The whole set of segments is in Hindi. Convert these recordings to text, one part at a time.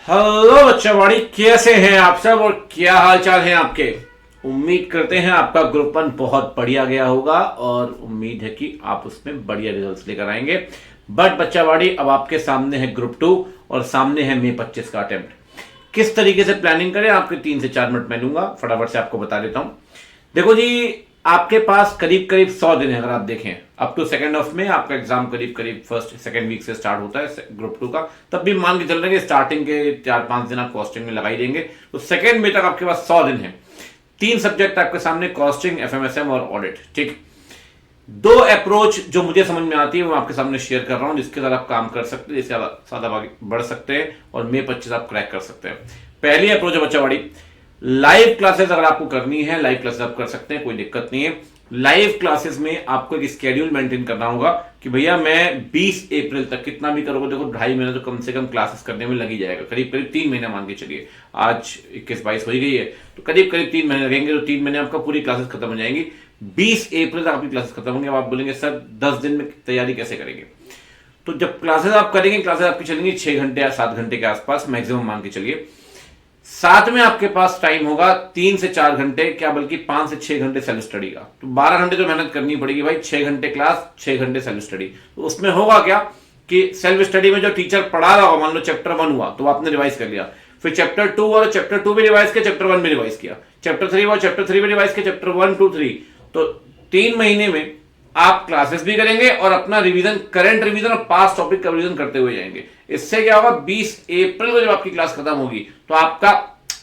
हेलो बच्चावाड़ी, कैसे हैं आप सब और क्या हाल चाल है आपके। उम्मीद करते हैं आपका ग्रुप 1 बहुत बढ़िया गया होगा और उम्मीद है कि आप उसमें बढ़िया रिजल्ट्स लेकर आएंगे। बट बच्चावाड़ी, अब आपके सामने है ग्रुप 2 और सामने है मई 25 का अटेम्प्ट। किस तरीके से प्लानिंग करें आपके 3 से 4 मिनट में लूंगा, फटाफट से आपको बता देता हूं। देखो जी, आपके पास करीब करीब 100 दिन है। अगर आप देखें अप टू सेकेंड ऑफ में आपका एग्जाम करीब करीब फर्स्ट सेकेंड वीक से स्टार्ट होता है ग्रुप 2 का। तब भी मान के चल रहे हैं स्टार्टिंग के 4-5 दिन आप कॉस्टिंग में लगा ही देंगे, तो सेकेंड में तक आपके पास 100 दिन है। 3 सब्जेक्ट आपके सामने, कॉस्टिंग, एफएमएसएम और ऑडिट। ठीक, 2 अप्रोच जो मुझे समझ में आती है वो आपके सामने शेयर कर रहा हूं, जिसके साथ आप काम कर सकते हैं, जिससे ज्यादा आगे बढ़ सकते हैं और मई 25 आप क्रैक कर सकते हैं। पहली अप्रोच है बच्चावाड़ी, लाइव क्लासेस। अगर आपको करनी है लाइव क्लासेस आप कर सकते हैं, कोई दिक्कत नहीं है। लाइव क्लासेस में आपको एक स्केड्यूल मेंटेन करना होगा कि भैया मैं 20 अप्रैल तक कितना भी करोगे, देखो 2.5 महीने तो कम से कम क्लासेस करने में लग ही जाएगा, करीब करीब 3 महीने मान के चलिए। आज 21-22 हो ही गई है, तो करीब करीब 3 महीने लगेंगे, तो 3 महीने आपका पूरी क्लासेस खत्म हो जाएंगी। 20 अप्रैल तक आपकी क्लासेस खत्म होंगी। अब आप बोलेंगे सर 10 दिन में तैयारी कैसे करेंगे, तो जब क्लासेस आप करेंगे, क्लासेस आपकी चलेंगी 6 घंटे या 7 घंटे के आसपास मैक्सिमम मान के चलिए। साथ में आपके पास टाइम होगा 3 से 4 घंटे, क्या बल्कि 5 से 6 घंटे सेल्फ स्टडी का। तो 12 घंटे तो मेहनत करनी पड़ेगी भाई, 6 घंटे क्लास, 6 घंटे सेल्फ स्टडी। तो उसमें होगा क्या कि सेल्फ स्टडी में जो टीचर पढ़ा रहा होगा, मान लो चैप्टर 1 हुआ तो आपने रिवाइज कर लिया, फिर चैप्टर 2 और चैप्टर 2 भी रिवाइज किया, चैप्टर 1 भी रिवाइज किया, चैप्टर 3 हुआ, चैप्टर 3 भी रिवाइज किया, चैप्टर 1, 2, 3। तो 3 महीने में आप क्लासेस भी करेंगे और अपना रिवीजन, करंट रिवीजन और पास्ट टॉपिक का रिवीजन करते हुए जाएंगे। इससे क्या होगा, 20 अप्रैल को जब आपकी क्लास खत्म होगी तो आपका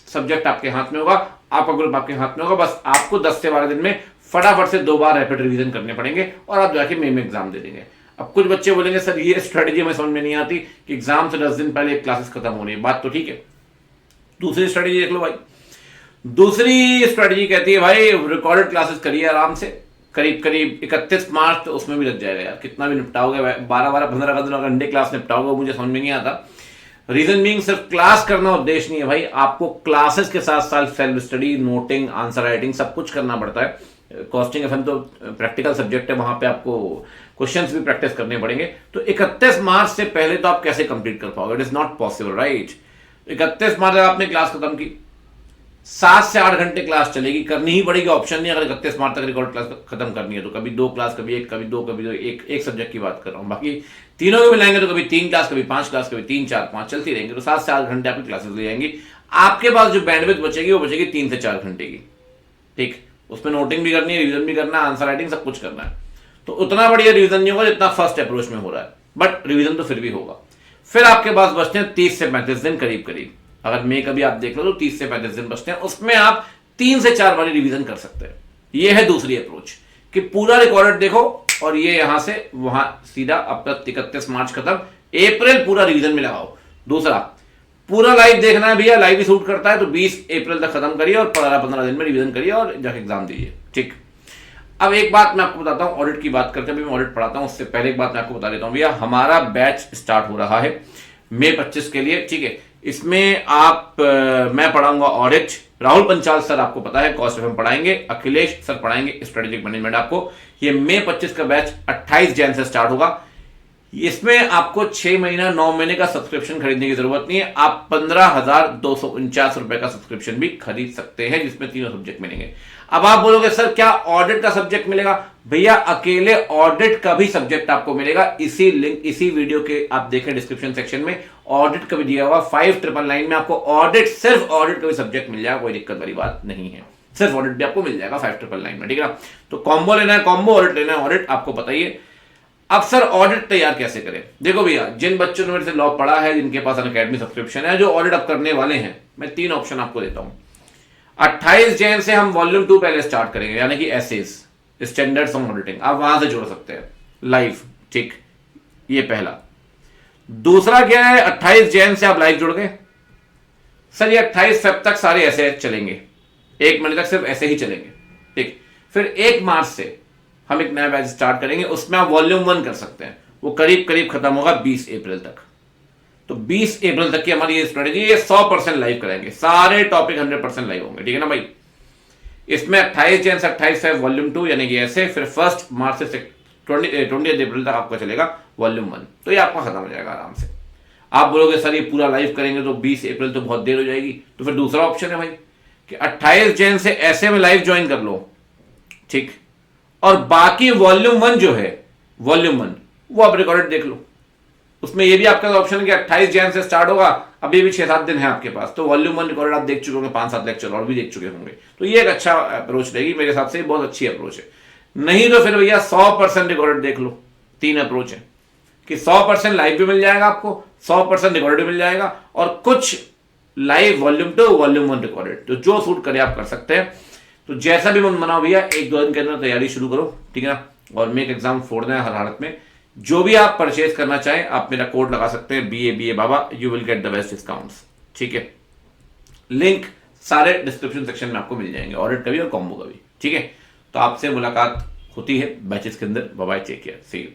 सब्जेक्ट आपके हाथ में होगा, आपका ग्रुप आपके हाथ में होगा। बस आपको 10 से 12 दिन में फटाफट से 2 बार रैपिड रिवीजन करने पड़ेंगे और आप जाके मई में एग्जाम दे देंगे। अब कुछ बच्चे बोलेंगे सर ये स्ट्रेटेजी हमें समझ में नहीं आती कि एग्जाम से 10 दिन पहले क्लासेस खत्म हो रही है। बात तो ठीक है, दूसरी स्ट्रेटेजी देख लो भाई। दूसरी स्ट्रेटेजी कहती है भाई रिकॉर्डेड क्लासेस करिए आराम से, करीब करीब 31 मार्च, तो उसमें भी लग जाएगा यार, कितना भी निपटाओगे, 12-12, 15 घंटे क्लास निपटाओगे, मुझे समझ में नहीं आता। रीजन बीइंग सिर्फ क्लास करना उद्देश्य नहीं है भाई, आपको क्लासेस के साथ साथ self study, noting, answer writing सब कुछ करना पड़ता है। कॉस्टिंग एफएम तो प्रैक्टिकल सब्जेक्ट है, वहां पे आपको क्वेश्चंस भी प्रैक्टिस करने पड़ेंगे। तो 31 मार्च से पहले तो आप कैसे कंप्लीट कर पाओगे, it is not possible right. 31 मार्च आपने क्लास खत्म की, 7 से 8 घंटे क्लास चलेगी, करनी ही पड़ेगी, ऑप्शन नहीं। अगर 31 मार्च तक रिकॉर्ड क्लास खत्म करनी है तो कभी 2 क्लास, कभी 1, कभी 2, कभी 2, एक सब्जेक्ट की बात कर रहा हूं। बाकी तीनों को मिलाएंगे तो कभी 3 क्लास, कभी 5 क्लास, कभी 3, 4, 5 चलती रहेंगी। तो 7 से 8 घंटे आपकी क्लासेस ले जाएंगी। आपके पास जो बैंडविड्थ बचेगी वो बचेगी 3 से 4 घंटे की। ठीक, उसमें नोटिंग भी करनी है, रिविजन भी करना है, आंसर राइटिंग सब कुछ करना है। तो उतना बढ़िया रिविजन नहीं होगा जितना फर्स्ट अप्रोच में हो रहा है, बट रिविजन तो फिर भी होगा। फिर आपके पास बचते हैं 30 से 35 दिन करीब करीब। अगर मैं कभी आप देख लो तो 30 से 35 दिन बचते हैं, उसमें आप 3 से 4 बार रिवीजन कर सकते हैं। यह है दूसरी अप्रोच कि पूरा रिकॉर्डेड देखो और ये यहां से वहां सीधा अब तक 31 मार्च खत्म, अप्रैल पूरा रिवीजन में लगाओ। दूसरा, पूरा लाइव देखना है भैया, लाइव ही शूट करता है, तो 20 अप्रैल तक खत्म करिए और 15 दिन में रिवीजन करिए और जाके एग्जाम दीजिए। ठीक, अब एक बात मैं आपको बताता हूं, ऑडिट की बात करते हैं, मैं ऑडिट पढ़ाता हूं, उससे पहले एक बात मैं आपको बता देता हूं भैया, हमारा बैच स्टार्ट हो रहा है मई 25 के लिए। ठीक है, इसमें मैं पढ़ाऊंगा ऑडिट, राहुल पंचाल सर आपको पता है कॉस्ट एफएम पढ़ाएंगे, अखिलेश सर पढ़ाएंगे स्ट्रेटेजिक मैनेजमेंट। आपको ये मई 25 का बैच 28 जैन से स्टार्ट होगा। इसमें आपको 6 महीना 9 महीने का सब्सक्रिप्शन खरीदने की जरूरत नहीं है, आप 15,249 रुपए का सब्सक्रिप्शन भी खरीद सकते हैं, जिसमें तीनों सब्जेक्ट मिलेंगे। अब आप बोलोगे सर क्या ऑडिट का सब्जेक्ट मिलेगा? भैया अकेले ऑडिट का भी सब्जेक्ट आपको मिलेगा, इसी लिंक, इसी वीडियो के आप देखें डिस्क्रिप्शन सेक्शन में ऑडिट का भी दिया हुआ 5999 में आपको ऑडिट, सिर्फ ऑडिट का भी सब्जेक्ट मिल जाएगा, कोई दिक्कत वाली बात नहीं है, सिर्फ ऑडिट भी आपको मिल जाएगा 5999 में। ठीक है ना, तो कॉम्बो लेना है कॉम्बो, ऑडिट लेना है ऑडिट, आपको बताइए। अब सर ऑडिट तैयार कैसे करें? देखो भैया, जिन बच्चों ने मेरे से लॉ पढ़ा है, जिनके पास अनअकैडमी सब्सक्रिप्शन है, जो ऑडिट अब करने वाले हैं, मैं 3 ऑप्शन आपको देता हूं। 28 जैन से हम वॉल्यूम 2 पहले स्टार्ट करेंगे, यानी कि एसेज, स्टैंडर्ड्स ऑन ऑडिटिंग, आप वहां से जोड़ सकते हैं लाइव। ठीक, ये पहला। दूसरा क्या है, 28 जैन से आप लाइव जुड़ गए, सर ये 28 फेब तक सारे ऐसे चलेंगे, 1 महीने तक सिर्फ ऐसे ही चलेंगे। ठीक, फिर 1 मार्च से हम एक नया बैच स्टार्ट करेंगे, उसमें आप वॉल्यूम 1 कर सकते हैं, वो करीब करीब खत्म होगा 20 अप्रैल तक। तो 20 अप्रैल तक की हमारी ये स्ट्रेटेजी, ये 100% लाइव करेंगे, सारे टॉपिक 100% लाइव होंगे। ठीक है ना भाई, इसमें 28 जैन से 28 फेब वॉल्यूम 2 यानी कि ऐसे, फिर 1 मार्च से 20 अप्रैल तक आपका चलेगा वॉल्यूम 1, तो ये आपका खत्म हो जाएगा आराम से। आप बोलोगे सर ये पूरा लाइव करेंगे तो 20 अप्रैल तो बहुत देर हो जाएगी, तो फिर दूसरा ऑप्शन है भाई कि 28 जैन से ऐसे में लाइव ज्वाइन कर लो, ठीक, और बाकी वॉल्यूम 1 जो है, वॉल्यूम 1 वो आप रिकॉर्डेड देख लो। उसमें ये भी आपका ऑप्शन है कि 28 जैन से स्टार्ट होगा, अभी भी 6-7 दिन है आपके पास, तो वॉल्यूम 1 रिकॉर्डेड आप देख चुके होंगे, 5-7 लेक्चर और भी देख चुके होंगे, तो ये एक अच्छा अप्रोच रहेगी मेरे हिसाब से, बहुत अच्छी अप्रोच है। नहीं तो फिर भैया 100% रिकॉर्डेड देख लो। 3 अप्रोच है कि 100% लाइव भी मिल जाएगा आपको, 100% रिकॉर्डेड भी मिल जाएगा, और कुछ लाइव वॉल्यूम 2 वॉल्यूम 1 रिकॉर्डेड, तो जो सूट करे आप कर सकते हैं। तो जैसा भी मन बनाओ भैया, 1-2 दिन के अंदर तैयारी शुरू करो, ठीक है ना, और मेक एग्जाम फोड़ना है हर हालत में। जो भी आप परचेज करना चाहें आप मेरा कोड लगा सकते हैं BA Baba, you will get the best discounts, ठीक है। लिंक सारे डिस्क्रिप्शन सेक्शन में आपको मिल जाएंगे, ऑडिट का भी और कॉम्बो का भी, ठीक है। तो आपसे मुलाकात होती है बैचेस के अंदर। Bye bye, take care, see you.